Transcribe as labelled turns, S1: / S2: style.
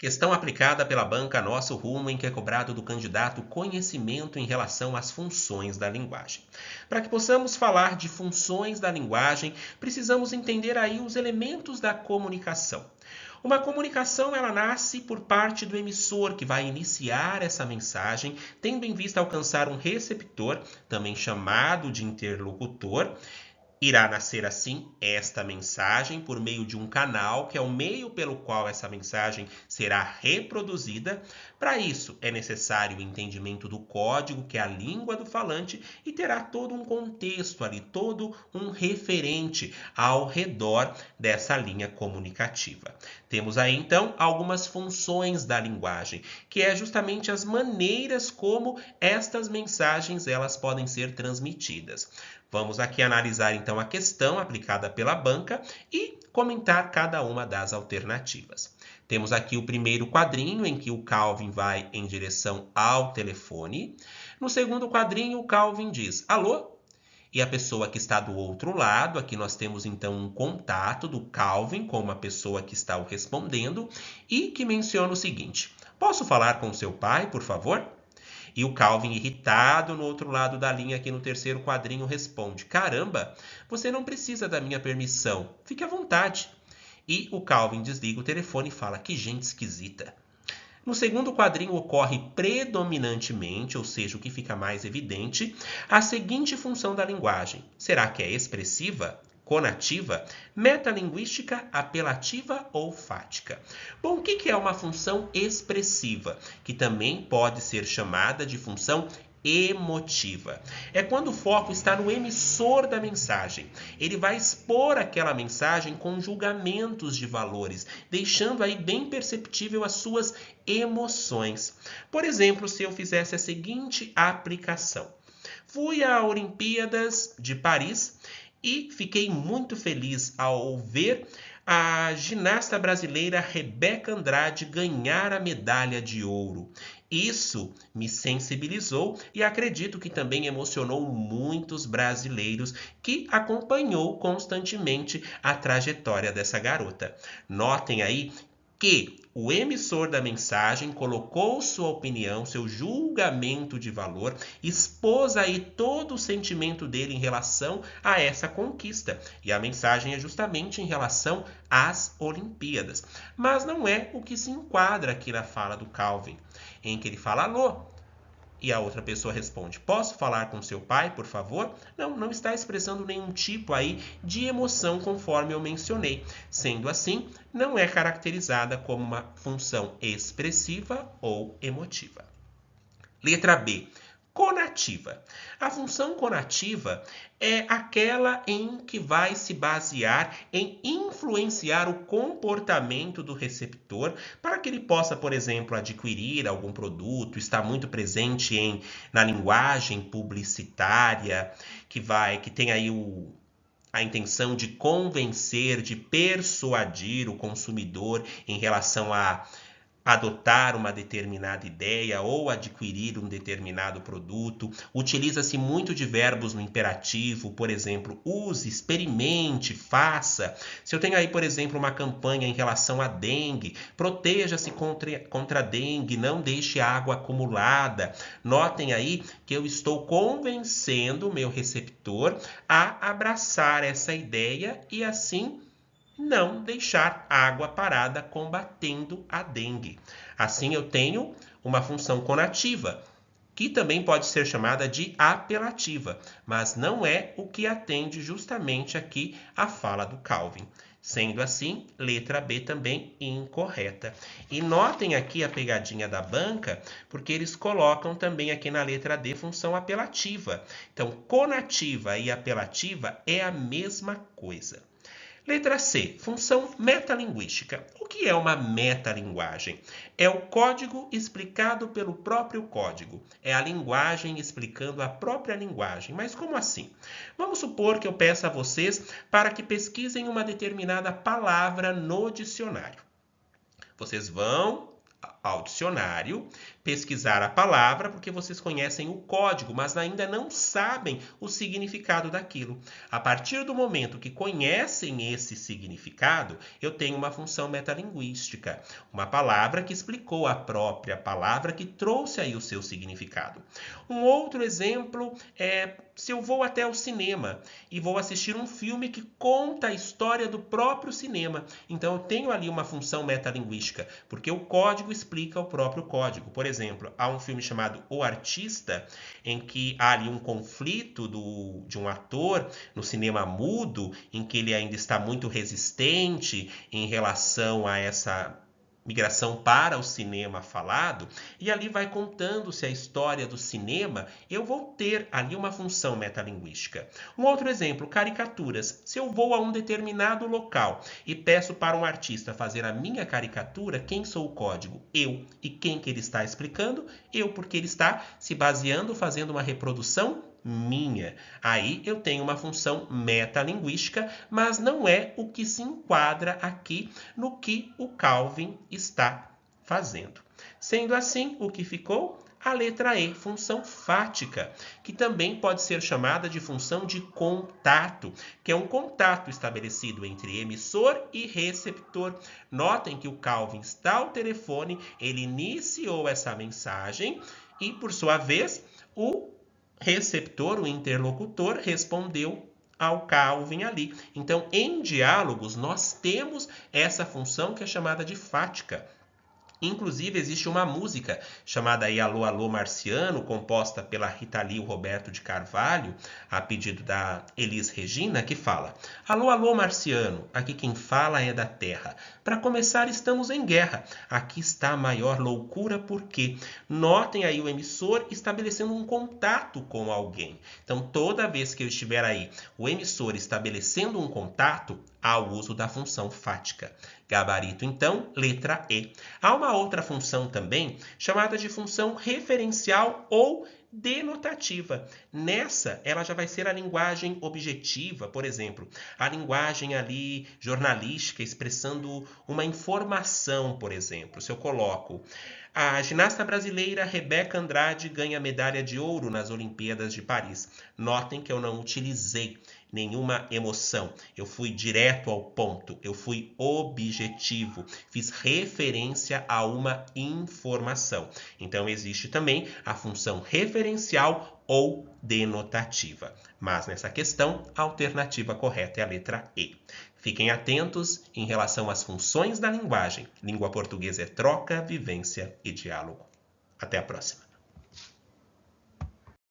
S1: Questão aplicada pela banca Nosso Rumo, em que é cobrado do candidato conhecimento em relação às funções da linguagem. Para que possamos falar de funções da linguagem, precisamos entender aí os elementos da comunicação. Uma comunicação, ela nasce por parte do emissor, que vai iniciar essa mensagem, tendo em vista alcançar um receptor, também chamado de interlocutor. Irá nascer assim esta mensagem por meio de um canal, que é o meio pelo qual essa mensagem será reproduzida. Para isso, é necessário o entendimento do código, que é a língua do falante, e terá todo um contexto ali, todo um referente ao redor dessa linha comunicativa. Temos aí, então, algumas funções da linguagem, que é justamente as maneiras como estas mensagens elas podem ser transmitidas. Vamos aqui analisar então a questão aplicada pela banca e comentar cada uma das alternativas. Temos aqui o primeiro quadrinho, em que o Calvin vai em direção ao telefone. No segundo quadrinho, o Calvin diz: alô? E a pessoa que está do outro lado, aqui nós temos então um contato do Calvin com uma pessoa que está o respondendo e que menciona o seguinte: posso falar com seu pai, por favor? E o Calvin, irritado no outro lado da linha, aqui no terceiro quadrinho, responde: caramba, você não precisa da minha permissão, fique à vontade. E o Calvin desliga o telefone e fala: que gente esquisita. No segundo quadrinho ocorre predominantemente, ou seja, o que fica mais evidente, a seguinte função da linguagem. Será que é expressiva? Conativa, metalinguística, apelativa ou fática? Bom, o que é uma função expressiva? Que também pode ser chamada de função emotiva. É quando o foco está no emissor da mensagem. Ele vai expor aquela mensagem com julgamentos de valores, deixando aí bem perceptível as suas emoções. Por exemplo, se eu fizesse a seguinte aplicação. Fui à Olimpíadas de Paris e fiquei muito feliz ao ver a ginasta brasileira Rebeca Andrade ganhar a medalha de ouro. Isso me sensibilizou e acredito que também emocionou muitos brasileiros que acompanhou constantemente a trajetória dessa garota. Notem aí que o emissor da mensagem colocou sua opinião, seu julgamento de valor, expôs aí todo o sentimento dele em relação a essa conquista. E a mensagem é justamente em relação às Olimpíadas. Mas não é o que se enquadra aqui na fala do Calvin, em que ele fala: alô? E a outra pessoa responde: posso falar com seu pai, por favor? Não está expressando nenhum tipo aí de emoção, conforme eu mencionei. Sendo assim, não é caracterizada como uma função expressiva ou emotiva. Letra B. Conativa. A função conativa é aquela em que vai se basear em influenciar o comportamento do receptor para que ele possa, por exemplo, adquirir algum produto, está muito presente na linguagem publicitária, que tem aí a intenção de convencer, de persuadir o consumidor em relação a adotar uma determinada ideia ou adquirir um determinado produto. Utiliza-se muito de verbos no imperativo, por exemplo, use, experimente, faça. Se eu tenho aí, por exemplo, uma campanha em relação à dengue, proteja-se contra a dengue, não deixe água acumulada. Notem aí que eu estou convencendo o meu receptor a abraçar essa ideia e assim não deixar água parada combatendo a dengue. Assim eu tenho uma função conativa, que também pode ser chamada de apelativa, mas não é o que atende justamente aqui a fala do Calvin. Sendo assim, letra B também incorreta. E notem aqui a pegadinha da banca, porque eles colocam também aqui na letra D função apelativa. Então, conativa e apelativa é a mesma coisa. Letra C, função metalinguística. O que é uma metalinguagem? É o código explicado pelo próprio código. É a linguagem explicando a própria linguagem. Mas como assim? Vamos supor que eu peça a vocês para que pesquisem uma determinada palavra no dicionário. Vocês vão ao dicionário, pesquisar a palavra, porque vocês conhecem o código, mas ainda não sabem o significado daquilo. A partir do momento que conhecem esse significado, eu tenho uma função metalinguística, uma palavra que explicou a própria palavra, que trouxe aí o seu significado. Um outro exemplo é se eu vou até o cinema e vou assistir um filme que conta a história do próprio cinema. Então eu tenho ali uma função metalinguística, porque o código explica o próprio código. Por exemplo, há um filme chamado O Artista, em que há ali um conflito de um ator no cinema mudo, em que ele ainda está muito resistente em relação a essa migração para o cinema falado, e ali vai contando-se a história do cinema, eu vou ter ali uma função metalinguística. Um outro exemplo, caricaturas. Se eu vou a um determinado local e peço para um artista fazer a minha caricatura, quem sou o código? Eu. E quem que ele está explicando? Eu, porque ele está se baseando, fazendo uma reprodução minha. Aí eu tenho uma função metalinguística, mas não é o que se enquadra aqui no que o Calvin está fazendo. Sendo assim, o que ficou? A letra E, função fática, que também pode ser chamada de função de contato, que é um contato estabelecido entre emissor e receptor. Notem que o Calvin está ao telefone, ele iniciou essa mensagem e, por sua vez, o receptor, o interlocutor, respondeu ao Calvin ali. Então, em diálogos, nós temos essa função que é chamada de fática. Inclusive, existe uma música chamada aí Alô, Alô, Marciano, composta pela Rita Lee e o Roberto de Carvalho, a pedido da Elis Regina, que fala: Alô, alô, Marciano, aqui quem fala é da terra. Para começar, estamos em guerra. Aqui está a maior loucura, porque notem aí o emissor estabelecendo um contato com alguém. Então, toda vez que eu estiver aí, o emissor estabelecendo um contato, há o uso da função fática. Gabarito, então, letra E. Há uma outra função também, chamada de função referencial ou denotativa. Nessa, ela já vai ser a linguagem objetiva, por exemplo, a linguagem ali jornalística expressando uma informação, por exemplo. Se eu coloco: a ginasta brasileira Rebeca Andrade ganha medalha de ouro nas Olimpíadas de Paris. Notem que eu não utilizei nenhuma emoção. Eu fui direto ao ponto, eu fui objetivo, fiz referência a uma informação. Então existe também a função referencial ou denotativa. Mas nessa questão, a alternativa correta é a letra E. Fiquem atentos em relação às funções da linguagem. Língua portuguesa é troca, vivência e diálogo. Até a próxima.